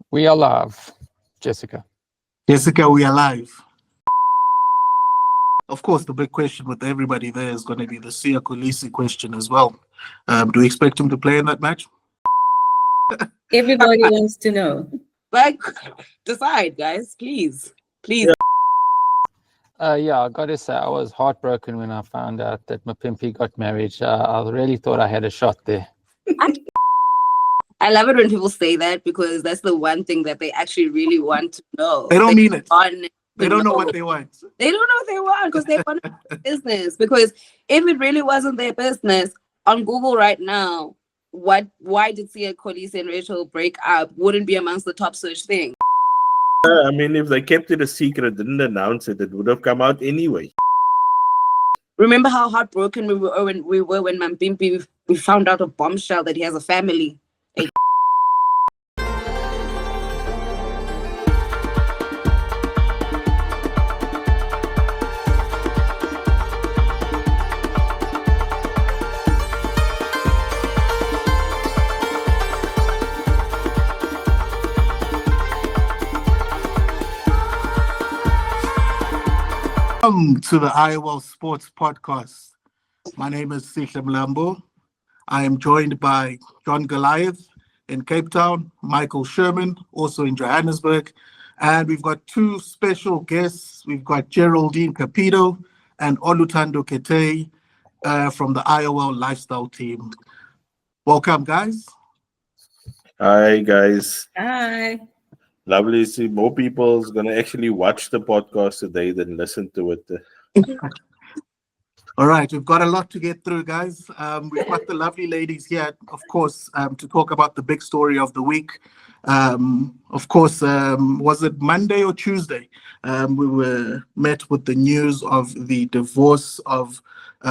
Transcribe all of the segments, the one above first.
We are live, Jessica. Jessica, we are live. Of course, the big question with everybody there is going to be the Siya Kolisi question as well. Do we expect him to play in that match? Everybody wants to know. Like, decide, guys, please. Please. Yeah, I got to say, I was heartbroken when I found out that Mapimpi got married. I really thought I had a shot there. I love it when people say that because that's the one thing that they actually really want to know. They don't mean it. They don't know what they want. They don't know what they want because they want business. Because if it really wasn't their business, on Google right now, why did Siya Kolisi and Rachel break up wouldn't be amongst the top search things. I mean, if they kept it a secret, didn't announce it, it would have come out anyway. Remember how heartbroken we were when Mapimpi we found out a bombshell that he has a family. Welcome to the IOL Sports Podcast. My name is Sihle Mlambo. I am joined by John Goliath in Cape Town, Michael Sherman, also in Johannesburg, and we've got two special guests. We've got Geraldine Cupido and Oluthando Keteyi from the IOL Lifestyle team. Welcome, guys. Hi, guys. Hi. Lovely to see more people is going to actually watch the podcast today than listen to it. All right, we've got a lot to get through, guys. We've got the lovely ladies here, of course, to talk about the big story of the week. Of course, was it Monday or Tuesday? We were met with the news of the divorce of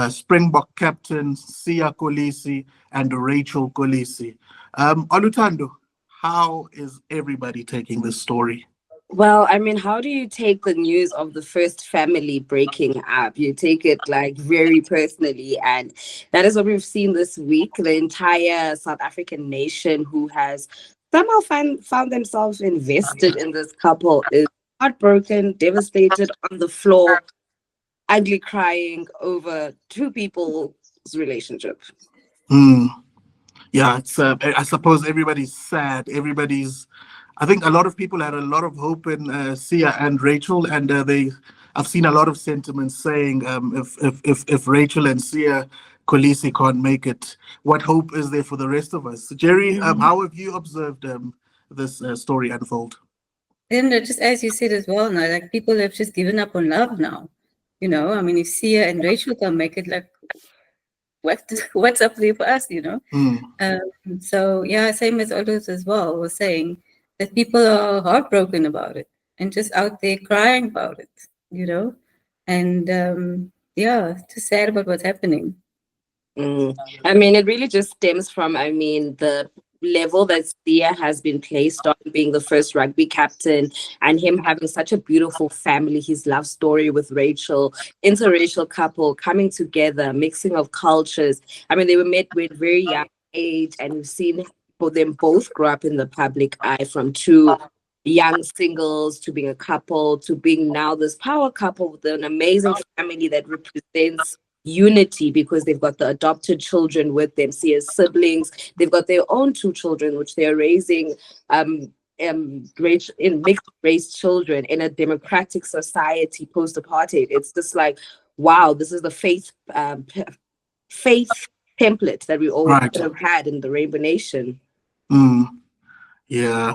Springbok captain Siya Kolisi and Rachel Kolisi. Oluthando, how is everybody taking this story? Well, I mean, how do you take the news of the first family breaking up? You take it like very personally, and that is what we've seen this week. The entire South African nation who has somehow found themselves invested in this couple is heartbroken, devastated, on the floor, ugly crying over two people's relationship. Yeah, it's. I suppose everybody's sad. I think a lot of people had a lot of hope in Siya and Rachel, and I've seen a lot of sentiments saying if Rachel and Siya Kolisi can't make it, what hope is there for the rest of us? Gerry, how have you observed this story unfold? And just as you said as well, now like people have just given up on love now. You know, I mean, if Siya and Rachel can't make it, like what's up there for us? You know. So yeah, same as others as well was saying that people are heartbroken about it and just out there crying about it, you know, and yeah, just sad about what's happening. I mean, it really just stems from, the level that Siya has been placed on, being the first rugby captain and him having such a beautiful family, his love story with Rachel, interracial couple coming together, mixing of cultures. I mean, they were met with very young age, and we've seen for them both grow up in the public eye, from two young singles to being a couple to being now this power couple with an amazing family that represents unity because they've got the adopted children with them, Siya's siblings. They've got their own two children, which they're raising in mixed race children in a democratic society post-apartheid. It's just like, wow, this is the faith template that we always could have had in the Rainbow Nation. Yeah.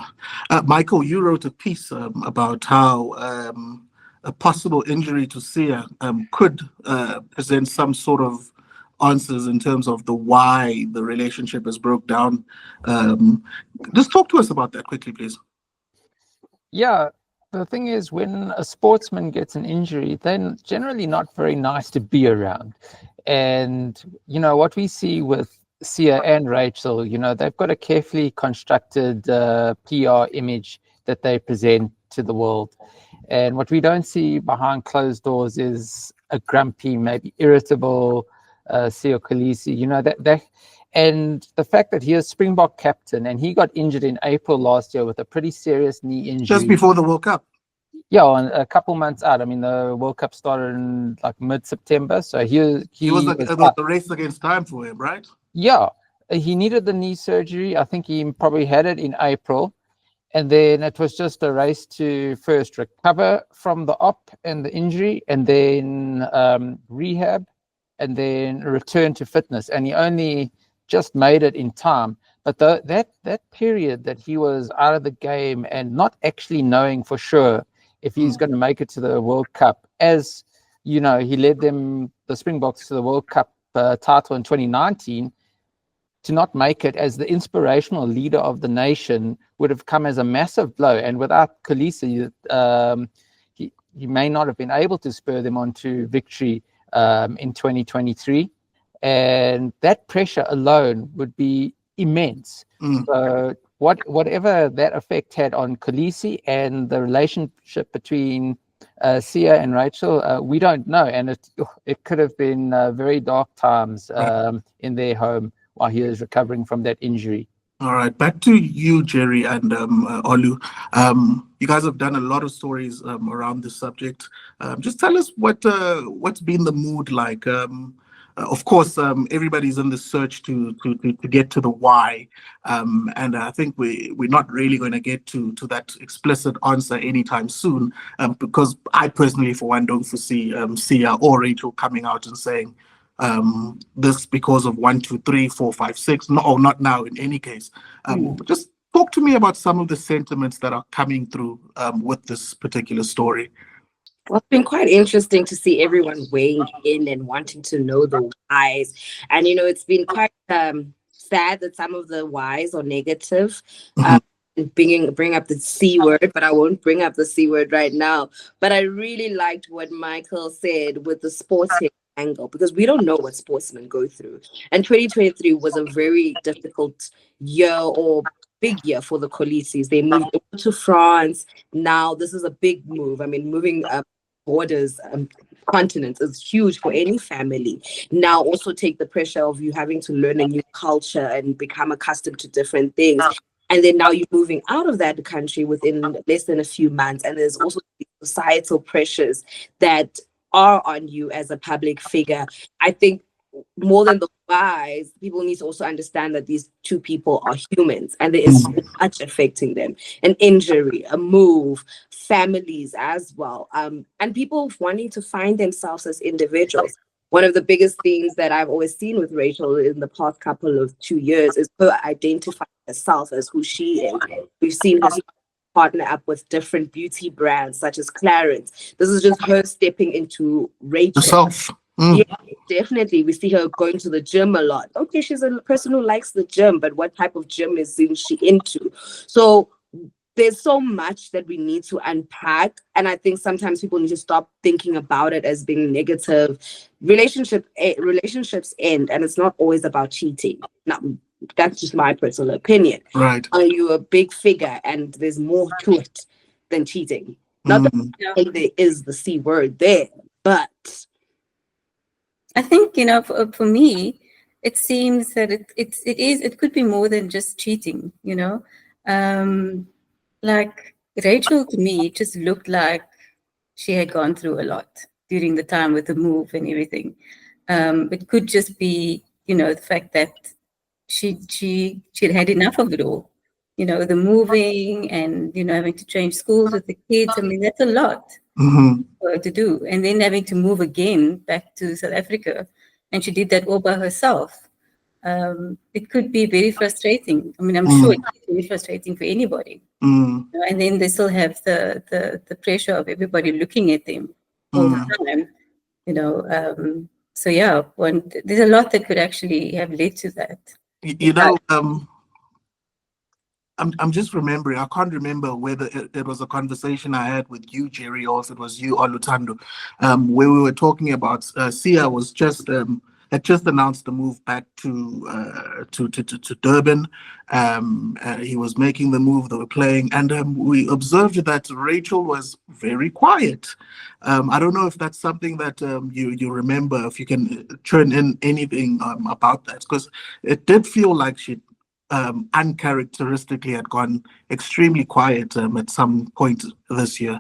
Michael, you wrote a piece about how a possible injury to Siya could present some sort of answers in terms of the why the relationship has broke down. Just talk to us about that quickly, please. Yeah, the thing is, when a sportsman gets an injury, they're generally not very nice to be around. And, you know, what we see with Siya and Rachel, you know, they've got a carefully constructed PR image that they present to the world. And what we don't see behind closed doors is a grumpy, maybe irritable Siya Kolisi. You know, And the fact that he is Springbok captain and he got injured in April last year with a pretty serious knee injury. Just before the World Cup. Yeah, a couple months out. I mean, the World Cup started in like mid-September, so he was like the race against time for him, right? Yeah, he needed the knee surgery. I think he probably had it in April, and then it was just a race to first recover from the op and the injury, and then rehab, and then return to fitness. And he only just made it in time. But that period that he was out of the game and not actually knowing for sure if he's going to make it to the World Cup, as you know, he led the Springboks to the World Cup title in 2019. To not make it as the inspirational leader of the nation would have come as a massive blow. And without Kolisi, he may not have been able to spur them on to victory in 2023. And that pressure alone would be immense. So whatever that effect had on Kolisi and the relationship between Siya and Rachel, we don't know. And it could have been very dark times in their home while he is recovering from that injury. All right, back to you, Gerry and Olu. You guys have done a lot of stories around this subject. Just tell us what's been the mood like. Of course, everybody's in the search to get to the why, and I think we're not really going to get to that explicit answer anytime soon, because I personally, for one, don't foresee Siya or Rachel coming out and saying this because of 1, 2, 3, 4, 5, 6. No, or not now. In any case, just talk to me about some of the sentiments that are coming through with this particular story. Well, it's been quite interesting to see everyone weighing in and wanting to know the whys. And, you know, it's been quite sad that some of the whys are negative. Bring up the C word, but I won't bring up the C word right now. But I really liked what Michael said with the sporting angle, because we don't know what sportsmen go through. And 2023 was a very difficult year, or big year, for the Kolisis. They moved to France. Now this is a big move. I mean, moving borders, continents is huge for any family. Now also take the pressure of you having to learn a new culture and become accustomed to different things. And then now you're moving out of that country within less than a few months. And there's also societal pressures that are on you as a public figure. I think more than the whys, people need to also understand that these two people are humans and there is so much affecting them. An injury, a move, families as well, and people wanting to find themselves as individuals. One of the biggest things that I've always seen with Rachel in the past couple of 2 years is her identifying herself as who she is. We've seen her partner up with different beauty brands such as Clarence. This is just her stepping into Rachel. Herself. Yeah, definitely. We see her going to the gym a lot. Okay, she's a person who likes the gym, but what type of gym is she into? So there's so much that we need to unpack. And I think sometimes people need to stop thinking about it as being negative. Relationships end, and it's not always about cheating. Now, that's just my personal opinion. Right. Are you a big figure and there's more to it than cheating? Not that there is the C word there, but I think, you know, for me, it seems that it could be more than just cheating, you know. Like Rachel, to me, just looked like she had gone through a lot during the time with the move and everything. It could just be, you know, the fact that she had enough of it all, you know, the moving and, you know, having to change schools with the kids. I mean, that's a lot for her to do. And then having to move again back to South Africa. And she did that all by herself. It could be very frustrating. I mean, I'm sure it's very frustrating for anybody. You know, and then they still have the pressure of everybody looking at them all the time. You know, so yeah, there's a lot that could actually have led to that. You know, I'm just remembering. I can't remember whether it was a conversation I had with you, Gerry, or if it was you, Olutando, where we were talking about Siya was just had just announced the move back to Durban. He was making the move, they were playing, and we observed that Rachel was very quiet. I don't know if that's something that you remember, if you can churn in anything about that, because it did feel like she uncharacteristically had gone extremely quiet at some point this year.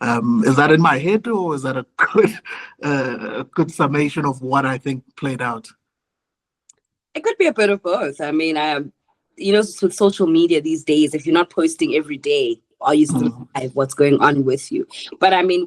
Is that in my head, or is that a good summation of what I think played out? It could be a bit of both. I mean, with social media these days, if you're not posting every day, are you still alive? What's going on with you? But I mean,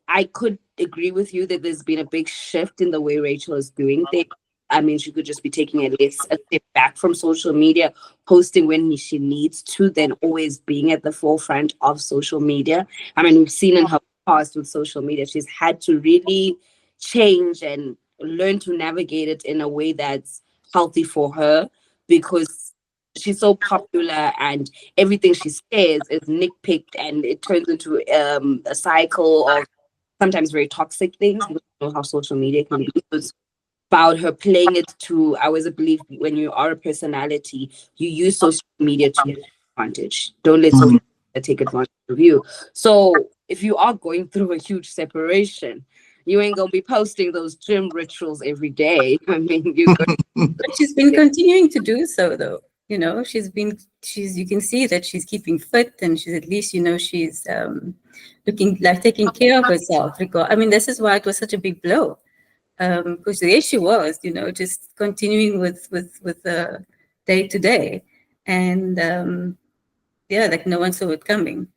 I could agree with you that there's been a big shift in the way Rachel is doing things. I mean, she could just be taking a step back from social media, posting when she needs to, then always being at the forefront of social media. I mean, we've seen in her past with social media, she's had to really change and learn to navigate it in a way that's healthy for her, because she's so popular and everything she says is nitpicked, and it turns into a cycle of sometimes very toxic things. You know how social media can be. It's about her playing it to, I always believe, when you are a personality, you use social media to your advantage. Don't let social media take advantage of you. So if you are going through a huge separation, you ain't gonna be posting those gym rituals every day. I mean, but she's been continuing to do so, though. You know, you can see that she's keeping fit, and she's at least, she's looking like taking care of herself. I mean, this is why it was such a big blow. Because the issue was, just continuing with day to day, and like no one saw it coming.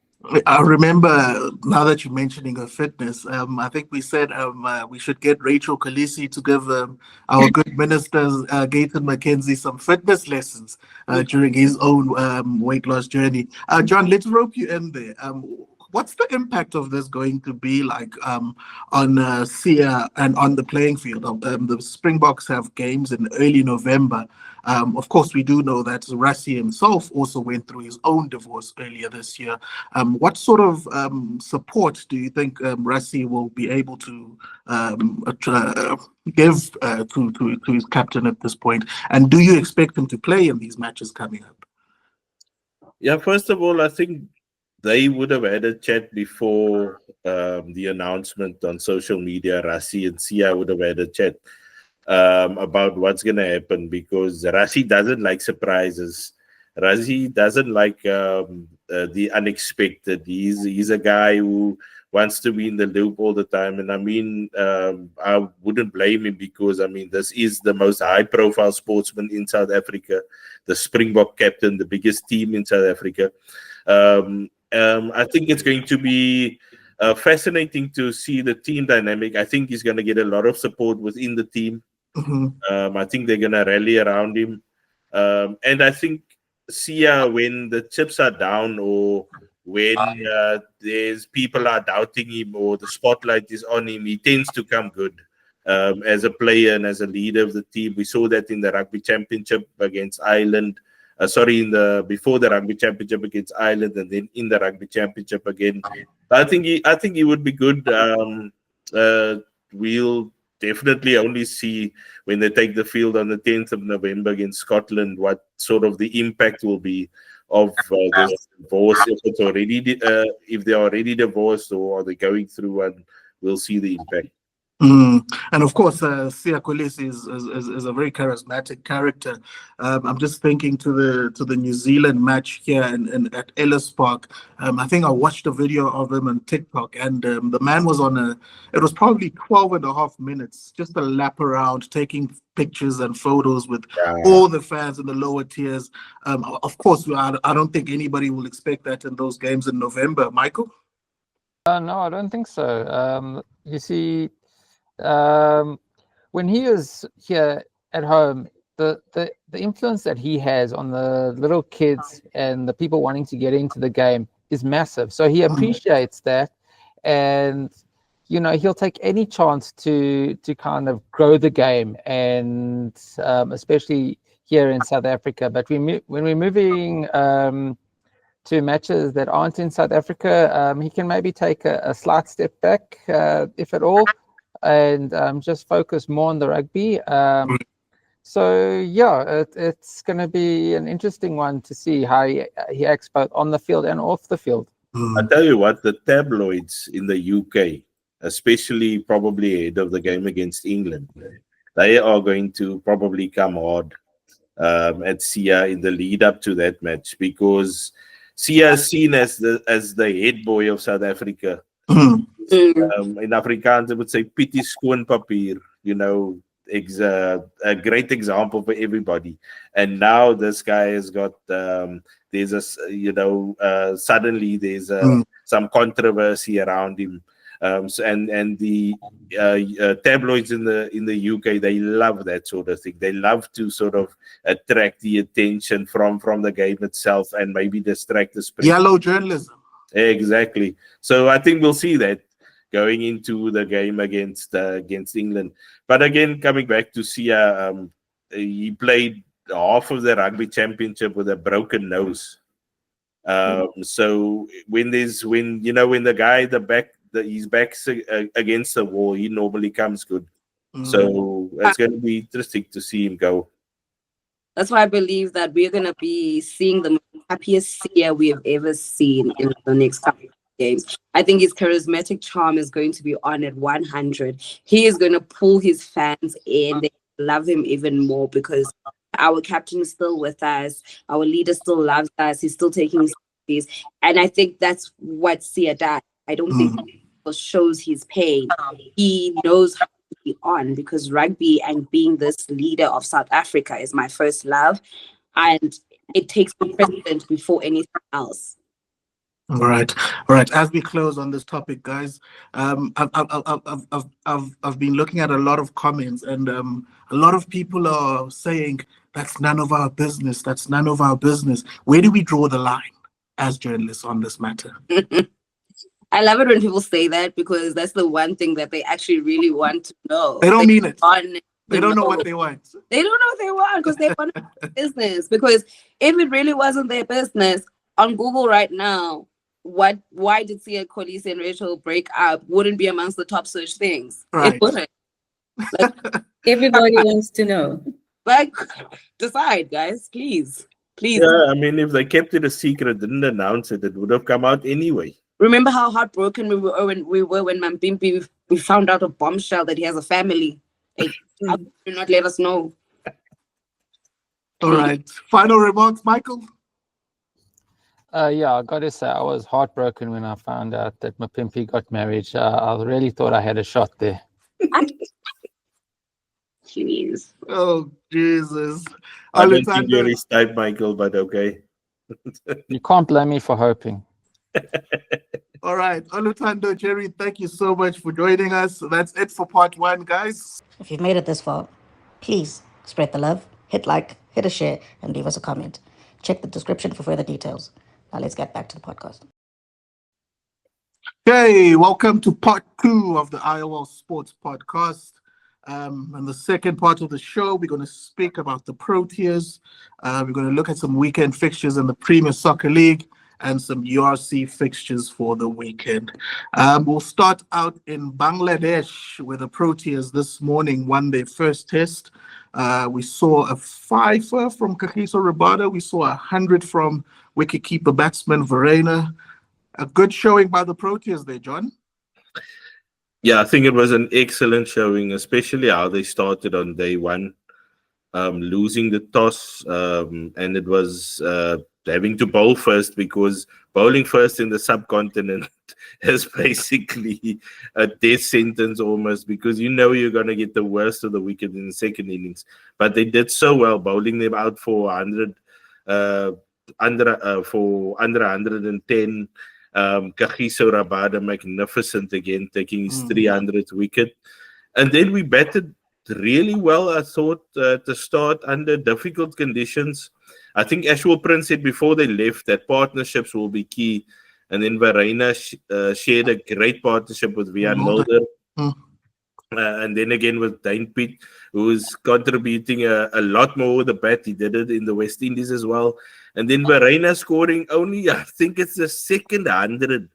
I remember, now that you're mentioning her fitness, I think we said we should get Rachel Kolisi to give our good minister, Gayton McKenzie, some fitness lessons during his own weight loss journey. John, let's rope you in there. What's the impact of this going to be like on Siya and on the playing field? The Springboks have games in early November. Of course, we do know that Rassie himself also went through his own divorce earlier this year. What sort of support do you think Rassie will be able to give to his captain at this point? And do you expect him to play in these matches coming up? Yeah, first of all, I think they would have had a chat before the announcement on social media. Rassie and Siya would have had a chat about what's going to happen, because Rassie doesn't like surprises. Rassie doesn't like the unexpected. He's a guy who wants to be in the loop all the time. And I mean, I wouldn't blame him, because, I mean, this is the most high-profile sportsman in South Africa, the Springbok captain, the biggest team in South Africa. I think it's going to be fascinating to see the team dynamic. I think he's going to get a lot of support within the team. I think they're going to rally around him. And I think Siya, when the chips are down, or when there's people are doubting him, or the spotlight is on him, he tends to come good as a player and as a leader of the team. We saw that in the Rugby Championship against Ireland. Before the Rugby Championship against Ireland, and then in the Rugby Championship again. I think he would be good. We'll definitely only see when they take the field on the 10th of November against Scotland what sort of the impact will be of this divorce. If they're already divorced, or are they going through, and we'll see the impact. And of course, Siya Kolisi is a very charismatic character. I'm just thinking to the New Zealand match here at Ellis Park. I think I watched a video of him on TikTok, and the man was it was probably 12.5 minutes, just a lap around, taking pictures and photos with all the fans in the lower tiers. Of course, I don't think anybody will expect that in those games in November. Michael? No, I don't think so. You see, when he is here at home, the influence that he has on the little kids and the people wanting to get into the game is massive. So he appreciates that, and he'll take any chance to kind of grow the game, and especially here in South Africa. But when we're moving to matches that aren't in South Africa, he can maybe take a slight step back, if at all. and just focus more on the rugby. So yeah, it's going to be an interesting one to see how he acts both on the field and off the field. I tell you what, the tabloids in the UK, especially probably ahead of the game against England, they are going to probably come hard at Siya in the lead up to that match, because Siya is seen as the head boy of South Africa. In Afrikaans, I would say pity skoon papier, you know, a great example for everybody. And now this guy has got there's a suddenly there's some controversy around him. And the tabloids in the UK, they love that sort of thing. They love to sort of attract the attention from the game itself and maybe distract the spread. Yellow journalism. Exactly. So I think we'll see that going into the game against England. But again, coming back to Siya, he played half of the rugby championship with a broken nose. So when the guy his back's against the wall, he normally comes good. So it's going to be interesting to see him go. That's why I believe that we're going to be seeing the happiest Siya we have ever seen in the next couple of games. I think his charismatic charm is going to be on at 100. He is going to pull his fans in. They love him even more because our captain is still with us. Our leader still loves us. He's still taking his selfies. And I think that's what Siya does. I don't think he shows his pain. He knows how to be on, because rugby and being this leader of South Africa is my first love. And it takes the precedent before anything else. All right. As we close on this topic, guys, I've been looking at a lot of comments, and a lot of people are saying that's none of our business. That's none of our business. Where do we draw the line as journalists on this matter? I love it when people say that, because that's the one thing that they actually really want to know. They don't mean it. They don't know what they want. They don't know what they want because they want business. Because if it really wasn't their business, on Google right now, why did Siya Kolisi and Rachel break up wouldn't be amongst the top search things. Right. It wouldn't. Everybody wants to know. Like, decide, guys, please. Yeah, I mean, if they kept it a secret, didn't announce it, it would have come out anyway. Remember how heartbroken we were when Mampimpi, we found out a bombshell that he has a family. Like, how did you not let us know? All right. Final remarks, Michael? Yeah, I got to say, I was heartbroken when I found out that Mapimpi got married. I really thought I had a shot there. Jeez. Oh, Jesus. I don't think Gerry's type, Michael, but okay. You can't blame me for hoping. All right. Olutando, Gerry, thank you so much for joining us. That's it for part 1, guys. If you've made it this far, please spread the love, hit like, hit a share, and leave us a comment. Check the description for further details. Now let's get back to the podcast. Okay, welcome to part 2 of the IOL Sports Podcast. In the second part of the show, we're going to speak about the Proteas. We're going to look at some weekend fixtures in the Premier Soccer League and some URC fixtures for the weekend. We'll start out in Bangladesh, where the Proteas this morning won their first test. We saw a 5-er from Kagiso Rabada. We saw 100 from wicketkeeper batsman Verena. A good showing by the Proteas there, John. Yeah, I think it was an excellent showing, especially how they started on day one, losing the toss, and it was having to bowl first, because bowling first in the subcontinent is basically a death sentence almost, because you know you're going to get the worst of the wicket in the second innings. But they did so well, bowling them out for 100, under 110. Kagiso Rabada, magnificent again, taking his 300th wicket. And then we batted really well, I thought, at the start under difficult conditions. I think Ashwell Prince said before they left that partnerships will be key. And then Verena shared a great partnership with Vian Mulder. And then again with Dane Piet, who is contributing a lot more with the bat. He did it in the West Indies as well. And then Verena scoring only, I think it's the second 100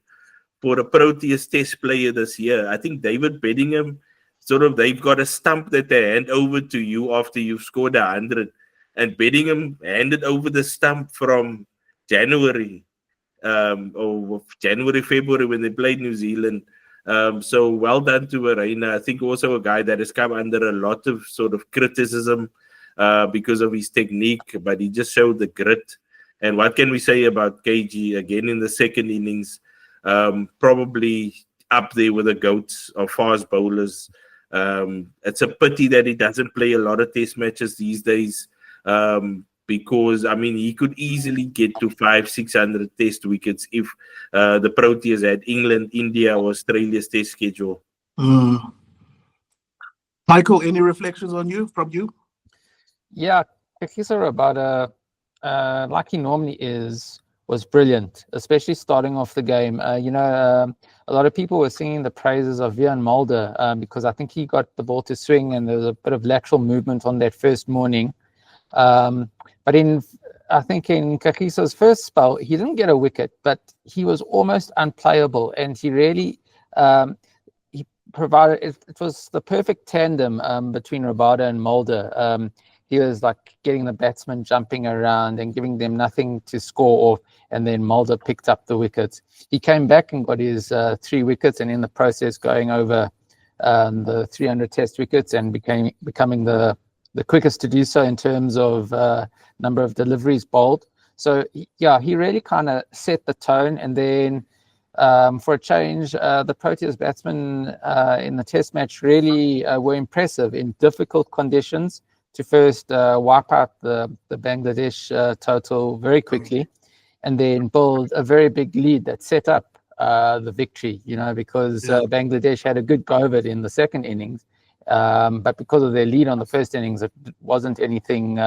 for a Proteas Test player this year. I think David Bedingham sort of they've got a stump that they hand over to you after you've scored 100. And Bedingham handed over the stump from January, or January, February when they played New Zealand. So well done to Arena. I think also a guy that has come under a lot of sort of criticism because of his technique, but he just showed the grit. And what can we say about KG? Again, in the second innings, probably up there with the GOATs of fast bowlers. It's a pity that he doesn't play a lot of test matches these days, because, I mean, he could easily get to 500-600 test wickets if the Proteas had England, India, or Australia's test schedule. Michael, any reflections from you? Yeah, Koliisi Rabada, like he normally is, was brilliant, especially starting off the game. A lot of people were singing the praises of Siya Mulder because I think he got the ball to swing and there was a bit of lateral movement on that first morning. But I think in Koliisi's first spell, he didn't get a wicket, but he was almost unplayable, and he really he provided it was the perfect tandem between Rabada and Mulder. He was like getting the batsmen jumping around and giving them nothing to score off, and then Mulder picked up the wickets. He came back and got his 3 wickets, and in the process going over the 300 test wickets and becoming the quickest to do so in terms of number of deliveries bowled. So yeah, he really kind of set the tone, and then for a change, the Proteas batsmen in the test match really were impressive in difficult conditions to first wipe out the Bangladesh total very quickly, and then build a very big lead that set up the victory, because Bangladesh had a good go of it in the second innings. But because of their lead on the first innings, it wasn't anything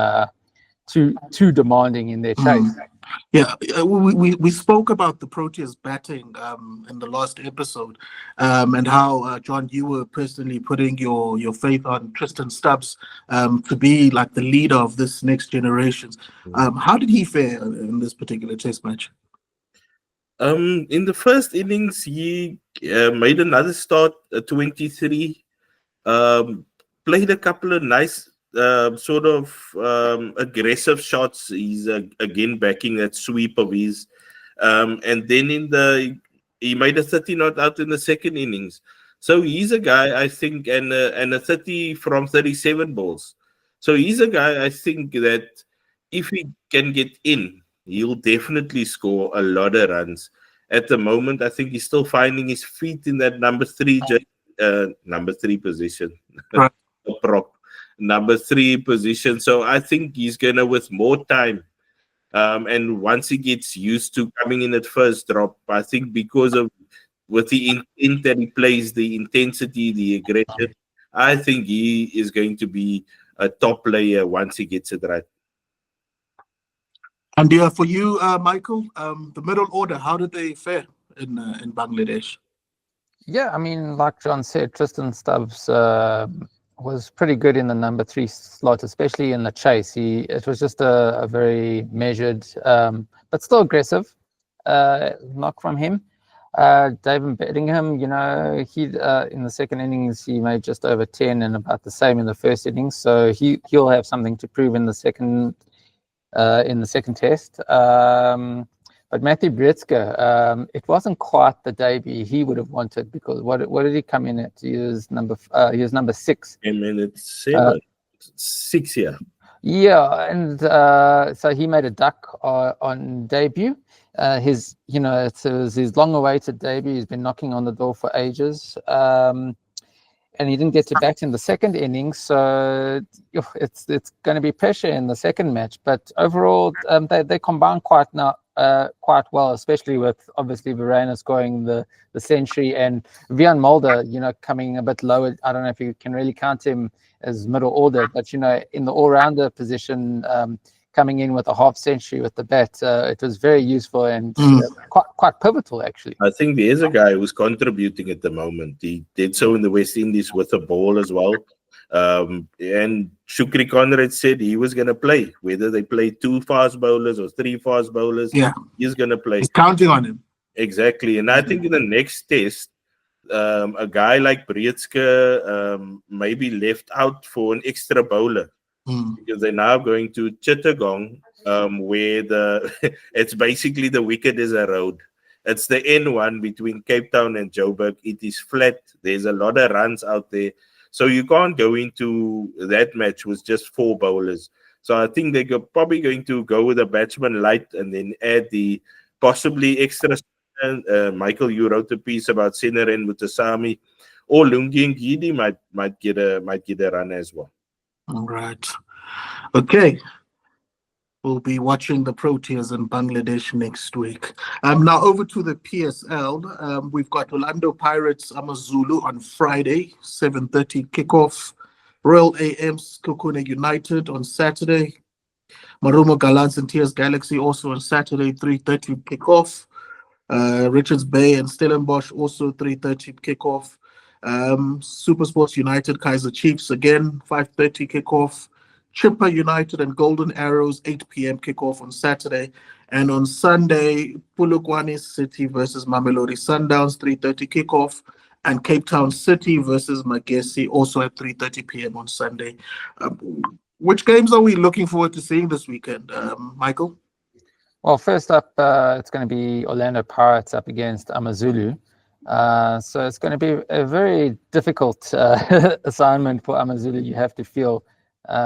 too demanding in their chase. Yeah, we spoke about the Proteas batting in the last episode, and how, John, you were personally putting your faith on Tristan Stubbs to be like the leader of this next generation. How did he fare in this particular test match? In the first innings, he made another start at 23, played a couple of nice aggressive shots. He's again backing that sweep of his, and then he made a 30 not out in the second innings. So he's a guy, I think, and a 30 from 37 balls. So he's a guy, I think, that if he can get in, he'll definitely score a lot of runs. At the moment, I think he's still finding his feet in that number 3 position. Right. Prop. Number 3 position. So I think he's gonna, with more time, and once he gets used to coming in at first drop, I think because of with the intent that he plays, the intensity, the aggression, I think he is going to be a top player once he gets it right. And for you, Michael, the middle order, how did they fare in Bangladesh? Yeah, I mean, like John said, Tristan Stubbs was pretty good in the number 3 slot, especially in the chase. It was just a very measured, but still aggressive knock from him. David Bedingham, he in the second innings he made just over 10 and about the same in the first innings. So he'll have something to prove in the second test. But Matthew Britsky, it wasn't quite the debut he would have wanted, because what did he come in at? He was number 6. Came in at 7, 6 here. Yeah, and so he made a duck on debut. It was his long-awaited debut. He's been knocking on the door for ages, and he didn't get to bat in the second innings. So it's going to be pressure in the second match. But overall, they combine quite well, especially with obviously Verena scoring the century and Siya Mulder, coming a bit lower. I don't know if you can really count him as middle order, but in the all-rounder position, coming in with a half century with the bat, it was very useful and quite pivotal, actually. I think there's a guy who's contributing at the moment. He did so in the West Indies with a ball as well. And Shukri Conrad said he was going to play, whether they play 2 fast bowlers or 3 fast bowlers. Yeah, he's going to play. He's counting on him. Exactly. And I think in the next test, a guy like Breedske maybe left out for an extra bowler because they're now going to Chittagong, where it's basically the wicket is a road. It's the N1 between Cape Town and Joburg. It is flat. There's a lot of runs out there. So you can't go into that match with just 4 bowlers. So I think they're probably going to go with a batsman light and then add the possibly extra. Michael, you wrote a piece about Sinaren Mutasami, or Lungi Ngidi might get a run as well. All right. Okay. We'll be watching the Proteas in Bangladesh next week. Now over to the PSL. We've got Orlando Pirates Amazulu on Friday, 7:30 kickoff. Royal AM's Kokune United on Saturday. Marumo Gallants and TS Galaxy also on Saturday, 3:30 kickoff. Richards Bay and Stellenbosch also 3:30 kickoff. SuperSport United Kaiser Chiefs again 5:30 kickoff. Chipper United and Golden Arrows 8 p.m. kickoff on Saturday, and on Sunday Polokwane City versus Mamelodi Sundowns 3:30 kickoff, and Cape Town City versus Magesi also at 3:30 p.m. on Sunday. Which games are we looking forward to seeing this weekend, Michael? Well, first up, it's going to be Orlando Pirates up against Amazulu. So it's going to be a very difficult assignment for Amazulu, you have to feel,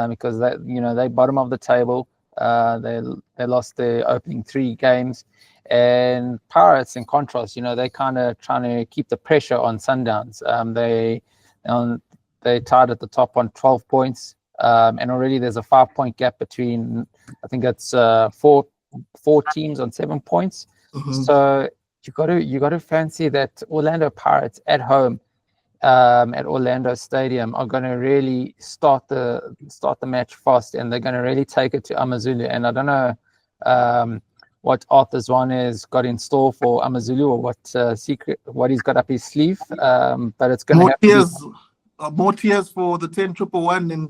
because they bottom of the table. They lost their opening 3 games, and Pirates, in contrast, they kind of trying to keep the pressure on Sundowns. They tied at the top on 12 points, and already there's a 5-point gap between, I think it's 4 teams on 7 points. So you got to fancy that Orlando Pirates at home at Orlando Stadium are going to really start the match fast, and they're going to really take it to Amazulu. And I don't know what Arthur Zwane's got in store for Amazulu, or what he's got up his sleeve, but it's going to have more tears for the 10-111 in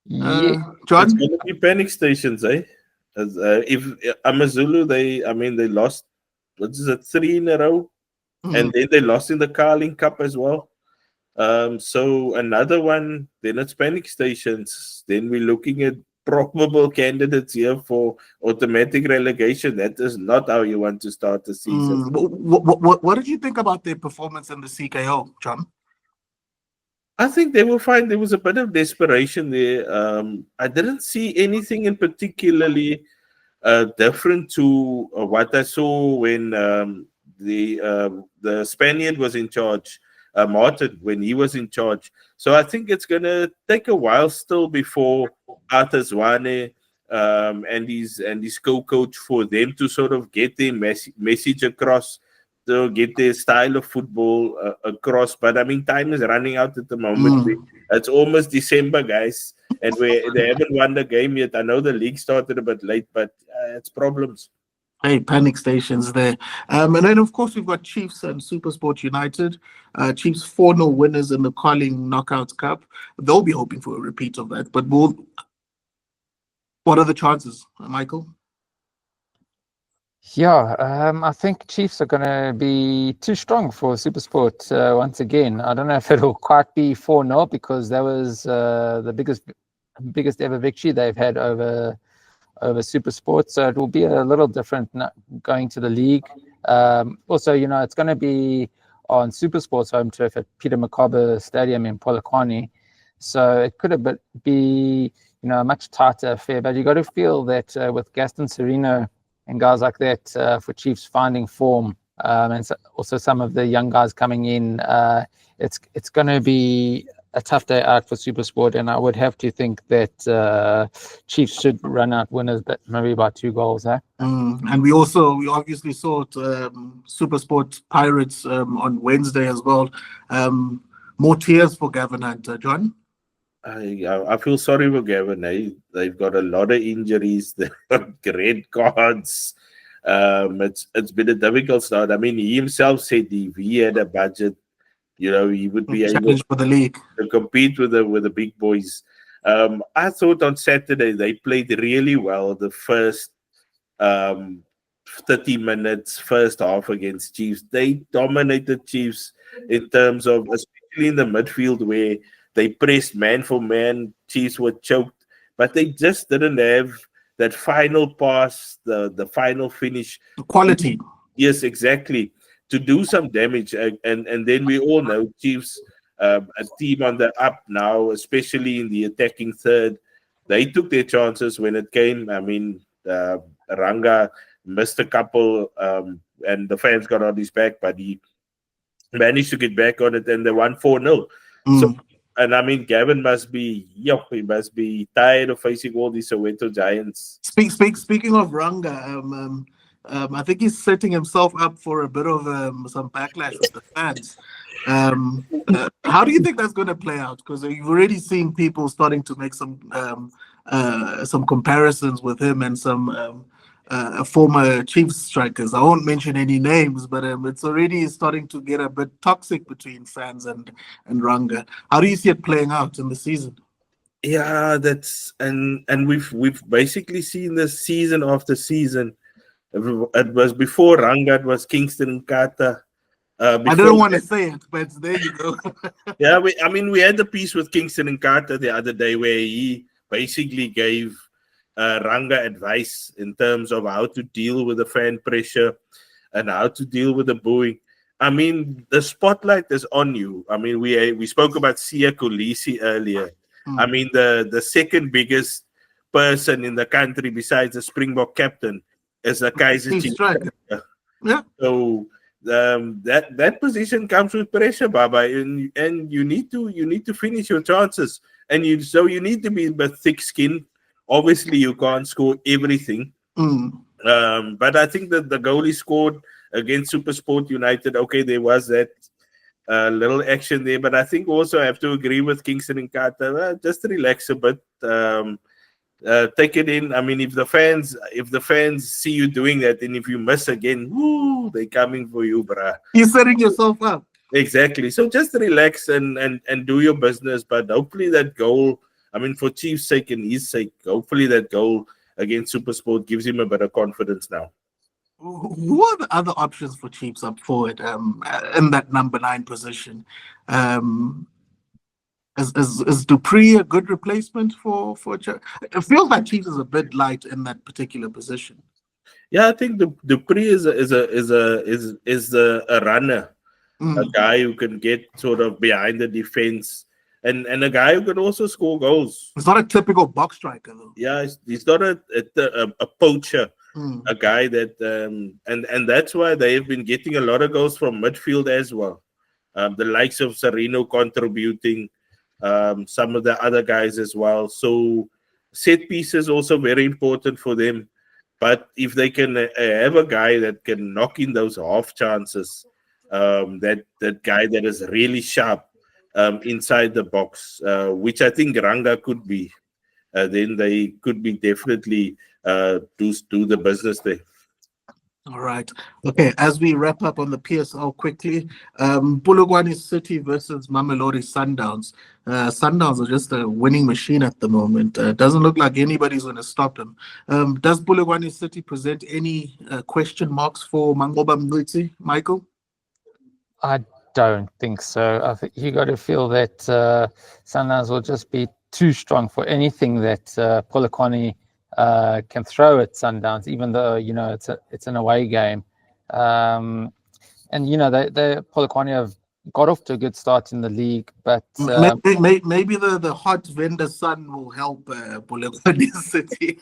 It's John. going to be panic stations, eh? If Amazulu, they lost, what is it, 3 in a row, and then they lost in the Carling Cup as well. So another one, then it's panic stations. Then we're looking at probable candidates here for automatic relegation. That is not how you want to start the season. What did you think about their performance in the CKO, John? I think they will find there was a bit of desperation there. I didn't see anything in particularly different to what I saw when the Spaniard was in charge, Martin, when he was in charge. So I think it's going to take a while still before Arthur Zwane and his co-coach, for them to sort of get their message across, to get their style of football across. But I mean, time is running out at the moment. It's almost December, guys, and they haven't won the game yet. I know the league started a bit late, but it's problems. Hey, panic stations there. And then, of course, we've got Chiefs and SuperSport United. Chiefs 4-0 winners in the Carling Knockout Cup. They'll be hoping for a repeat of that. But what are the chances, Michael? Yeah, I think Chiefs are going to be too strong for SuperSport once again. I don't know if it'll quite be 4-0, because that was the biggest ever victory they've had over SuperSport. So it will be a little different going to the league. Also, it's going to be on SuperSport's home turf at Peter Mokaba Stadium in Polokwane. So it could be a much tighter affair. But you got to feel that with Gaston Sereno and guys like that, for Chiefs finding form, and also some of the young guys coming in, it's going to be a tough day out for SuperSport, and I would have to think that Chiefs should run out winners, but maybe by 2 goals. And we obviously saw SuperSport Pirates on Wednesday as well. More tears for Gavin Hunter, John. I feel sorry for Gavin. They've got a lot of injuries. They've got red cards. It's been a difficult start. I mean, he himself said if he had a budget, he would be able for the league to compete with the big boys. I thought on Saturday they played really well. The first 30 minutes first half against Chiefs. They dominated Chiefs in terms of, especially in the midfield where they pressed man for man. Chiefs were choked, but they just didn't have that final pass, the final finish. Quality. Yes, exactly. To do some damage. And then we all know Chiefs, a team on the up now, especially in the attacking third. They took their chances when it came. I mean, Ranga missed a couple, and the fans got on his back, but he managed to get back on it, and they won 4-0. So, and I mean, Gavin must be, he must be tired of facing all these Soweto Giants. Speaking of Ranga, I think he's setting himself up for a bit of some backlash with the fans. How do you think that's going to play out? Because you've already seen people starting to make some comparisons with him and some former Chiefs strikers. I won't mention any names, but it's already starting to get a bit toxic between fans and Ranga. How do you see it playing out in the season? Yeah, that's and we've basically seen this season after season. It was before Ranga, it was Kingston Nkata. I don't want to say it, but there you go. Yeah, we had the piece with Kingston Nkata the other day where he basically gave Ranga advice in terms of how to deal with the fan pressure and how to deal with the booing. I mean, the spotlight is on you. I mean, we spoke about Siya Kolisi earlier. I mean, the second biggest person in the country besides the Springbok captain is the Kaizer Chiefs. Yeah. So that position comes with pressure, Baba, and you need to finish your chances, and you need to be a bit thick-skinned. Obviously, you can't score everything, but I think that the goal he scored against SuperSport United, okay, there was that little action there, but I think also I have to agree with Kingston Nkata. Just relax a bit. Take it in. I mean, if the fans see you doing that, and if you miss again, woo, they're coming for you, bruh. You're setting yourself up. Exactly. So just relax and do your business. But hopefully that goal, I mean, for Chief's sake and his sake, hopefully that goal against SuperSport gives him a bit of confidence now. Who are the other options for Chiefs up forward in that number 9 position? Is Dupree a good replacement for it feels like Chiefs is a bit light in that particular position. Yeah, I think Dupree is a runner, a guy who can get sort of behind the defense, and a guy who can also score goals. He's not a typical box striker, though. Yeah, he's not a poacher, a guy that and that's why they have been getting a lot of goals from midfield as well. The likes of Serino contributing. Some of the other guys as well. So set pieces also very important for them. But if they can have a guy that can knock in those half chances, that guy that is really sharp inside the box, which I think Ranga could be, then they could be definitely do the business there. All right. Okay, as we wrap up on the PSL quickly, Polokwane City versus Mamelodi Sundowns. Sundowns are just a winning machine at the moment. Doesn't look like anybody's going to stop them. Does Polokwane City present any question marks for Mangoba Mnutsi, Michael? I don't think so. I think you got to feel that Sundowns will just be too strong for anything that Polokwane can throw at Sundowns, even though it's an away game, and the Polokwane have got off to a good start in the league, but maybe the hot vendor sun will help Polokwane City.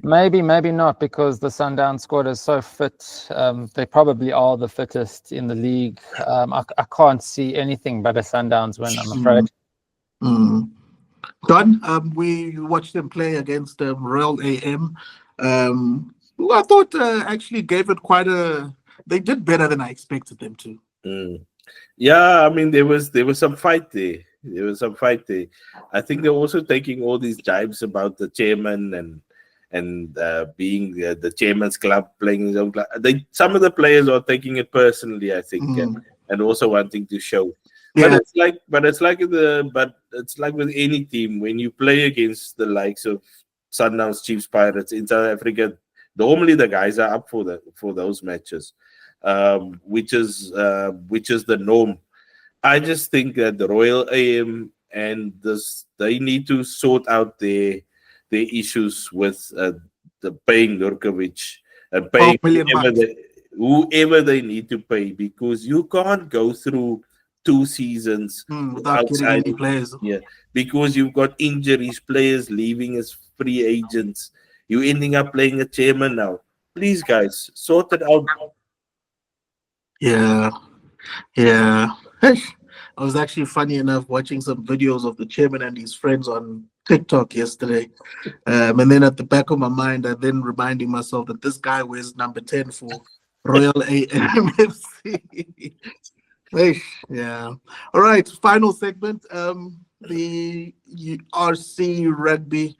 maybe not, because the Sundowns squad is so fit. They probably are the fittest in the league. I can't see anything but a Sundowns win, I'm afraid. Don, we watched them play against Royal AM, who I thought actually gave it they did better than I expected them to. Yeah, I mean, there was some fight there. I think they're also taking all these jibes about the chairman and being the chairman's club, playing his own club. Some of the players are taking it personally, I think, and also wanting to show. Yeah. But it's like with any team, when you play against the likes of Sundowns, Chiefs, Pirates in South Africa, Normally the guys are up for those matches, which is the norm. I just think that the Royal AM and they need to sort out their issues with the paying Nurkovic and paying whoever they need to pay, because you can't go through 2 seasons without getting any players. Yeah, because you've got injuries, players leaving as free agents. You're ending up playing a chairman now. Please, guys, sort it out. Yeah. I was actually, funny enough, watching some videos of the chairman and his friends on TikTok yesterday. And then at the back of my mind, I then reminding myself that this guy wears number 10 for Royal AMFC. Yeah. All right. Final segment. The RC rugby.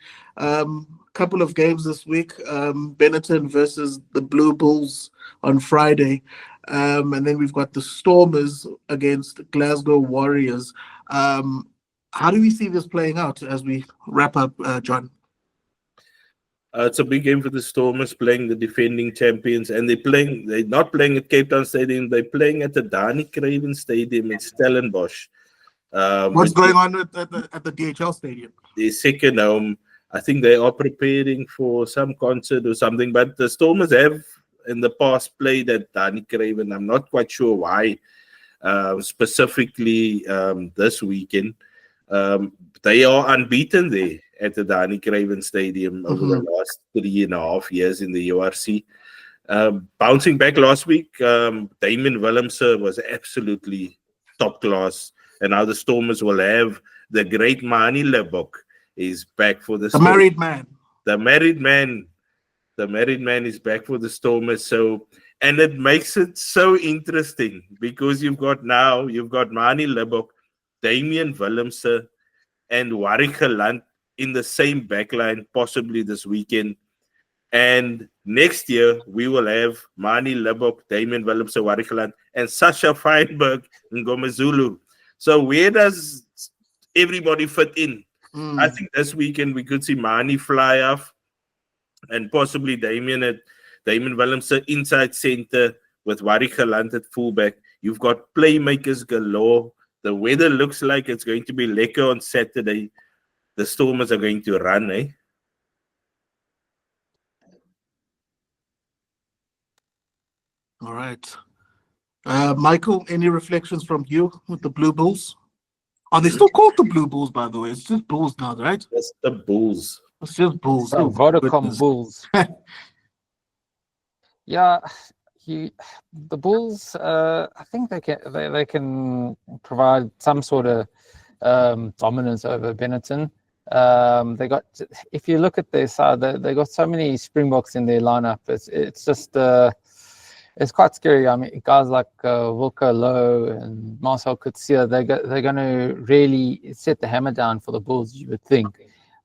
Couple of games this week. Benetton versus the Blue Bulls on Friday. And then we've got the Stormers against Glasgow Warriors. How do we see this playing out as we wrap up, John? It's a big game for the Stormers, playing the defending champions, and they're not playing at Cape Town Stadium, they're playing at the Dani Craven Stadium in Stellenbosch. What's going on at the DHL Stadium? The second home. I think they are preparing for some concert or something, but the Stormers have in the past played at Dani Craven. I'm not quite sure why, specifically this weekend. They are unbeaten there at the Dani Craven Stadium over the last 3.5 years in the URC. Bouncing back last week, Damien Willemse was absolutely top class. And now the Stormers will have the great Mani Lebok is back for the Stormers. Married man. The married man is back for the Stormers. So, and it makes it so interesting because you've got Mani Lebok, Damien Willemse, and Warwick Gelant in the same backline, possibly this weekend. And next year, we will have Mani Lebok, Damien Willemse, Warwick Gelant, and Sasha Feinberg in Ngomezulu. So where does everybody fit in? I think this weekend we could see Mani fly off and possibly Damien Willemse inside center with Warwick Gelant at fullback. You've got playmakers galore. The weather looks like it's going to be lekker on Saturday. The Stormers are going to run, eh? All right. Michael, any reflections from you with the Blue Bulls? Are they still called the Blue Bulls, by the way? It's just Bulls now, right? That's the Bulls. It's just Bulls. Vodacom Bulls. Yeah, the Bulls. I think they can provide some sort of dominance over Benetton. They got. If you look at their side, they got so many Springboks in their lineup. It's just. It's quite scary. I mean, guys like Wilco Low and Marcel Coetzee, they're going to really set the hammer down for the Bulls, you would think.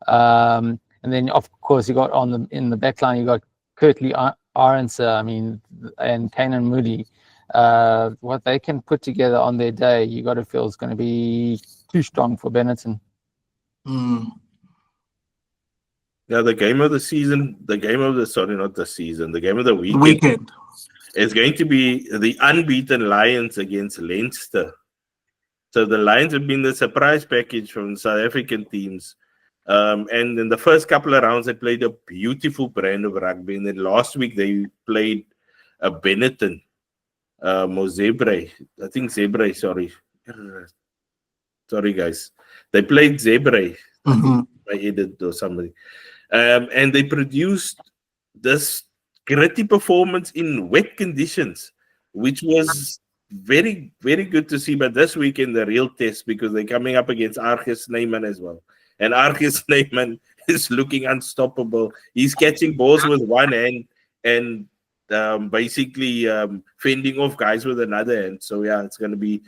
And then, of course, you got in the back line, you got Kurtley Arendse, and Kanan Moody. What they can put together on their day, you got to feel is going to be too strong for Benetton. Yeah, the game of the weekend. It's going to be the unbeaten Lions against Leinster. So the Lions have been the surprise package from South African teams. And in the first couple of rounds, they played a beautiful brand of rugby. And then last week, they played a Benetton, Zebre. I think Zebre, sorry. Sorry, guys. They played Zebre. I edit or somebody. And they produced this gritty performance in wet conditions, which was very, very good to see. But this weekend, the real test, because they're coming up against Argus Snyman as well. And Argus Snyman is looking unstoppable. He's catching balls with one hand and basically fending off guys with another hand. So yeah, it's gonna be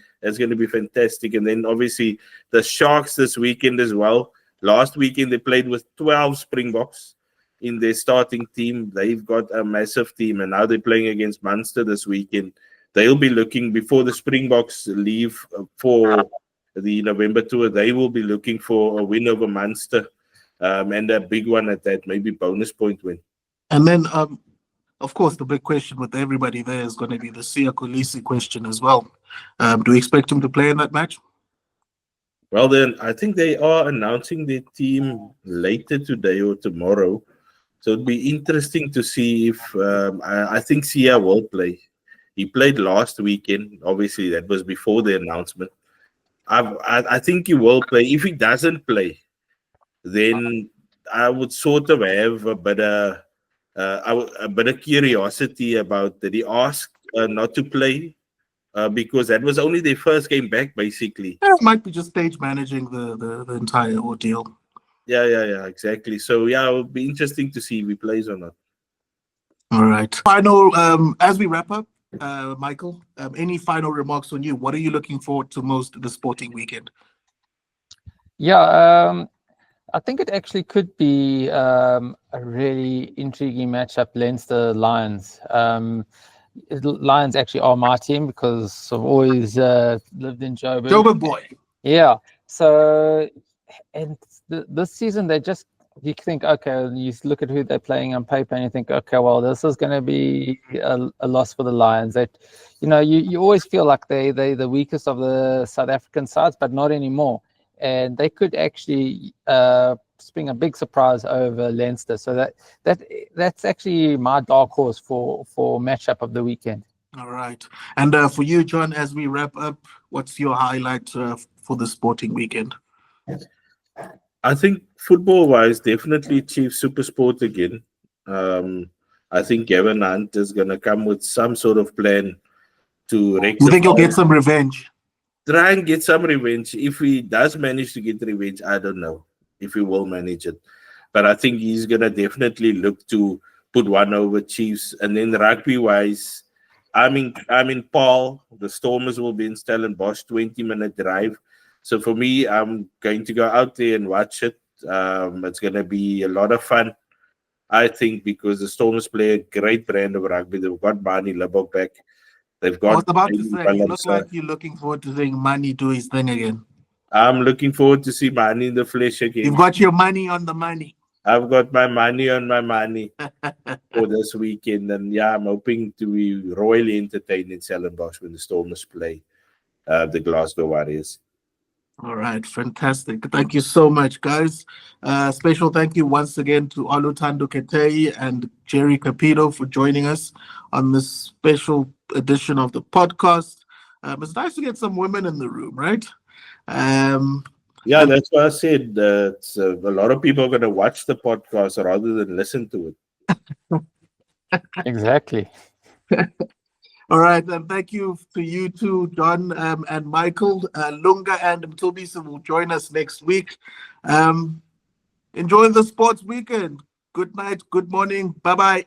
fantastic. And then obviously the Sharks this weekend as well. Last weekend they played with 12 Springboks in their starting team. They've got a massive team, and now they're playing against Munster this weekend. They'll be looking, before the Springboks leave for the November tour, they will be looking for a win over Munster, and a big one at that, maybe bonus point win. And then of course, the big question with everybody there is going to be the Siya Kolisi question as well. Do we expect him to play in that match? Well, then I think they are announcing their team later today or tomorrow. So it'd be interesting to see if I think Siya will play. He played last weekend. Obviously, that was before the announcement. I think he will play. If he doesn't play, then I would sort of have a bit of curiosity about did he ask not to play because that was only their first game back, basically. It might be just stage managing the entire ordeal. Yeah, exactly. So yeah, it would be interesting to see if he plays or not. All right. Final, as we wrap up, Michael, any final remarks on you? What are you looking forward to most this sporting weekend? Yeah, I think it actually could be a really intriguing matchup, Leinster Lions. Lions actually are my team because I've always lived in Joburg. Joburg boy. Yeah. So, and this season you think, okay, you look at who they're playing on paper and you think, okay, well, this is going to be a loss for the Lions. That, you always feel like they're the weakest of the South African sides, but not anymore. And they could actually spring a big surprise over Leinster. So that's actually my dark horse for matchup of the weekend. All right. And for you, John, as we wrap up, what's your highlight for the sporting weekend? I think football-wise, definitely Chiefs SuperSport again. I think Gavin Hunt is going to come with some sort of plan to rectify. You think he'll get some revenge? Try and get some revenge. If he does manage to get revenge, I don't know if he will manage it. But I think he's going to definitely look to put one over Chiefs. And then rugby-wise, I'm in Paul. The Stormers will be in Stellenbosch, 20-minute drive. So for me, I'm going to go out there and watch it. It's going to be a lot of fun, I think, because the Stormers play a great brand of rugby. They've got Barney Libbok back. They've got. I was about to say, you look like you're looking forward to seeing Manny do his thing again. I'm looking forward to see Manny in the flesh again. You've got your money on the money. I've got my money on my money for this weekend. And yeah, I'm hoping to be royally entertained in Stellenbosch when the Stormers play the Glasgow Warriors. All right, fantastic. Thank you so much, guys. Special thank you once again to Oluthando Keteyi and Gerry Cupido for joining us on this special edition of the podcast. It's nice to get some women in the room, right? Yeah, that's what I said. A lot of people are going to watch the podcast rather than listen to it. Exactly. All right, and thank you to you too, John and Michael. Lunga and Mtobisa will join us next week. Enjoy the sports weekend. Good night, good morning. Bye-bye.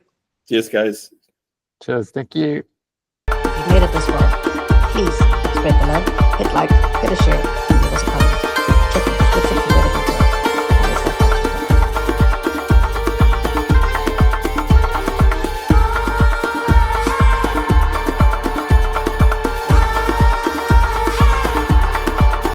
Cheers, guys. Cheers. Thank you. If you made it this far, please spread the love, hit like, hit a share.